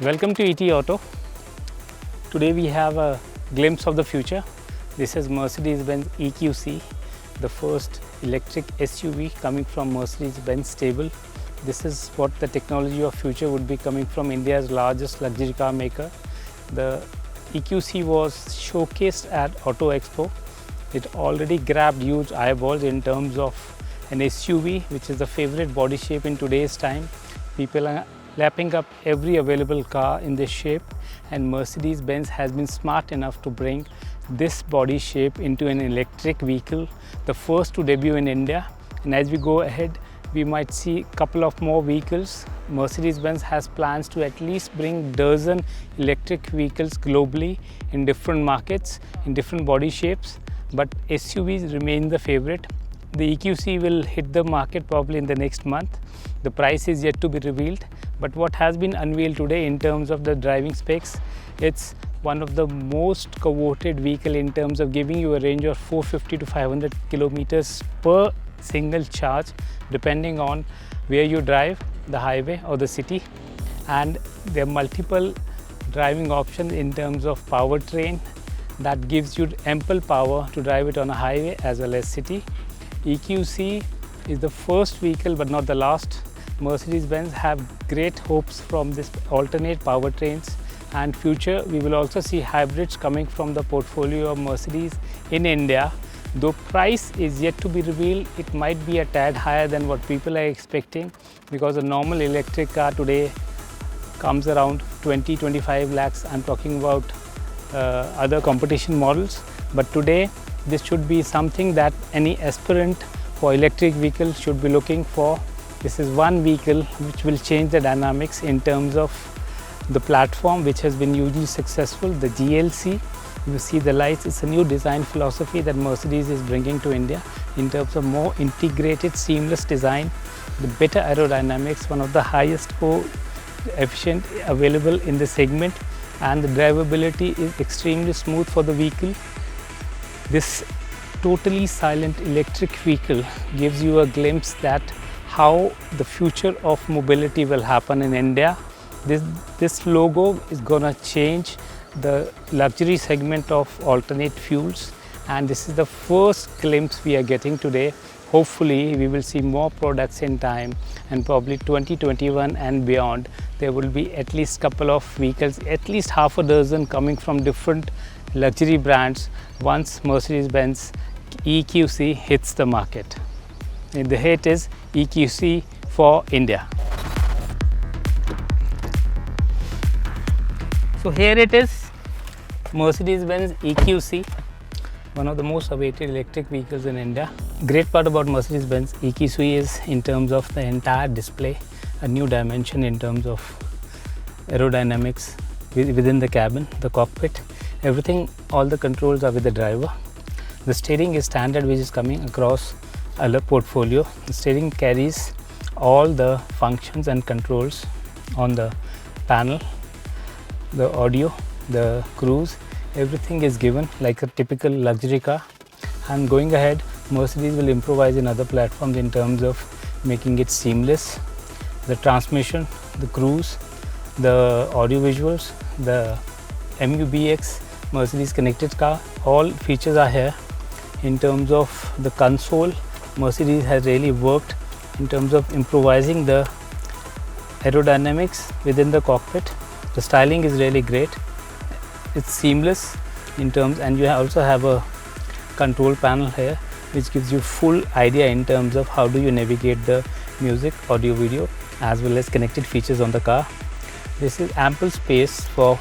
Welcome to ET Auto. Today we have a glimpse of the future. This is Mercedes-Benz EQC, the first electric SUV coming from Mercedes-Benz stable. This is what the technology of future would be, coming from India's largest luxury car maker. The EQC was showcased at Auto Expo. It already grabbed huge eyeballs in terms of an SUV, which is the favorite body shape in today's time. People are lapping up every available car in this shape, and Mercedes-Benz has been smart enough to bring this body shape into an electric vehicle, the first to debut in India. And as we go ahead, we might see a couple of more vehicles. Mercedes-Benz has plans to at least bring dozen electric vehicles globally in different markets, in different body shapes, but SUVs remain the favorite. The EQC will hit the market probably in the next month. The price is yet to be revealed, but what has been unveiled today in terms of the driving specs, it's one of the most coveted vehicle in terms of giving you a range of 450 to 500 kilometers per single charge, depending on where you drive, the highway or the city. And there are multiple driving options in terms of powertrain that gives you ample power to drive it on a highway as well as city. EQC is the first vehicle but not the last. Mercedes-Benz have great hopes from this alternate powertrains, and future we will also see hybrids coming from the portfolio of Mercedes in India. Though price is yet to be revealed, it might be a tad higher than what people are expecting, because a normal electric car today comes around 20-25 lakhs. I'm talking about other competition models, but today this should be something that any aspirant for electric vehicle should be looking for. This is one vehicle which will change the dynamics in terms of the platform, which has been hugely successful, the GLC. You see the lights. It's a new design philosophy that Mercedes is bringing to India in terms of more integrated, seamless design, the better aerodynamics, one of the highest coefficient available in the segment, and the drivability is extremely smooth for the vehicle. This totally silent electric vehicle gives you a glimpse that how the future of mobility will happen in India. This logo is gonna change the luxury segment of alternate fuels, and this is the first glimpse we are getting today. Hopefully we will see more products in time, and probably 2021 and beyond there will be at least couple of vehicles, at least half a dozen coming from different luxury brands once Mercedes-Benz EQC hits the market. And the hit is EQC for India. So here it is, Mercedes-Benz EQC, one of the most awaited electric vehicles in India. Great part about Mercedes-Benz EQC is in terms of the entire display, a new dimension in terms of aerodynamics within the cabin, the cockpit, everything, all the controls are with the driver. The steering is standard, which is coming across a portfolio. The steering carries all the functions and controls on the panel. The audio, the cruise, everything is given like a typical luxury car. And going ahead, Mercedes will improvise in other platforms in terms of making it seamless. The transmission, the cruise, the audio visuals, the MUBX, Mercedes connected car, all features are here. In terms of the console, Mercedes has really worked in terms of improvising the aerodynamics within the cockpit. The styling is really great. It's seamless in terms, and you also have a control panel here which gives you full idea in terms of how do you navigate the music, audio, video, as well as connected features on the car. This is ample space for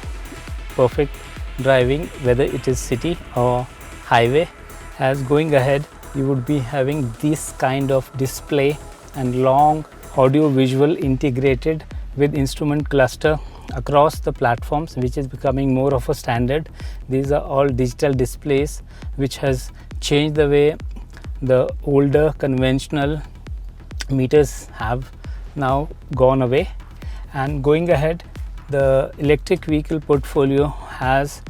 perfect driving, whether it is city or highway. As going ahead, you would be having this kind of display and long audio visual integrated with instrument cluster across the platforms, which is becoming more of a standard. These are all digital displays, which has changed the way the older conventional meters have now gone away. And going ahead, the electric vehicle portfolio has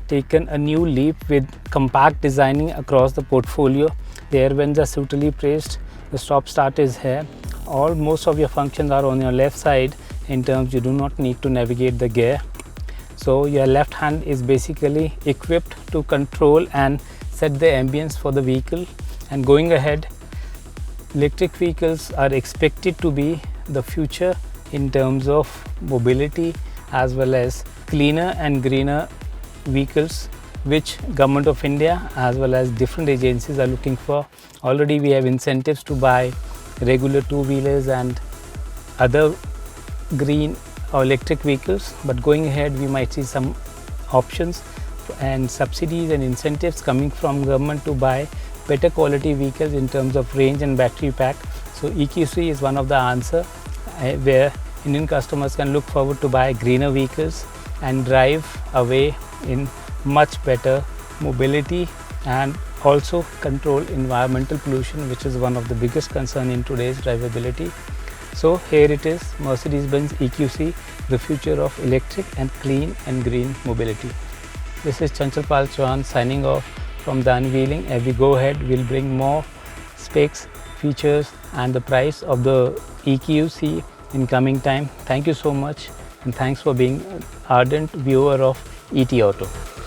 taken a new leap with compact designing across the portfolio. The air vents are suitably placed. The stop start is here. Most of your functions are on your left side in terms you do not need to navigate the gear. So your left hand is basically equipped to control and set the ambience for the vehicle. And going ahead, electric vehicles are expected to be the future in terms of mobility as well as cleaner and greener vehicles, which Government of India as well as different agencies are looking for. Already we have incentives to buy regular two-wheelers and other green or electric vehicles, but going ahead we might see some options and subsidies and incentives coming from government to buy better quality vehicles in terms of range and battery pack. So EQC is one of the answer where Indian customers can look forward to buy greener vehicles and drive away in much better mobility and also control environmental pollution, which is one of the biggest concern in today's drivability. So here it is, Mercedes-Benz EQC, the future of electric and clean and green mobility. This is Chanchal Pal Chauhan signing off from The Unveiling. As we go ahead, we'll bring more specs, features and the price of the EQC in coming time. Thank you so much and thanks for being an ardent viewer of ET Auto.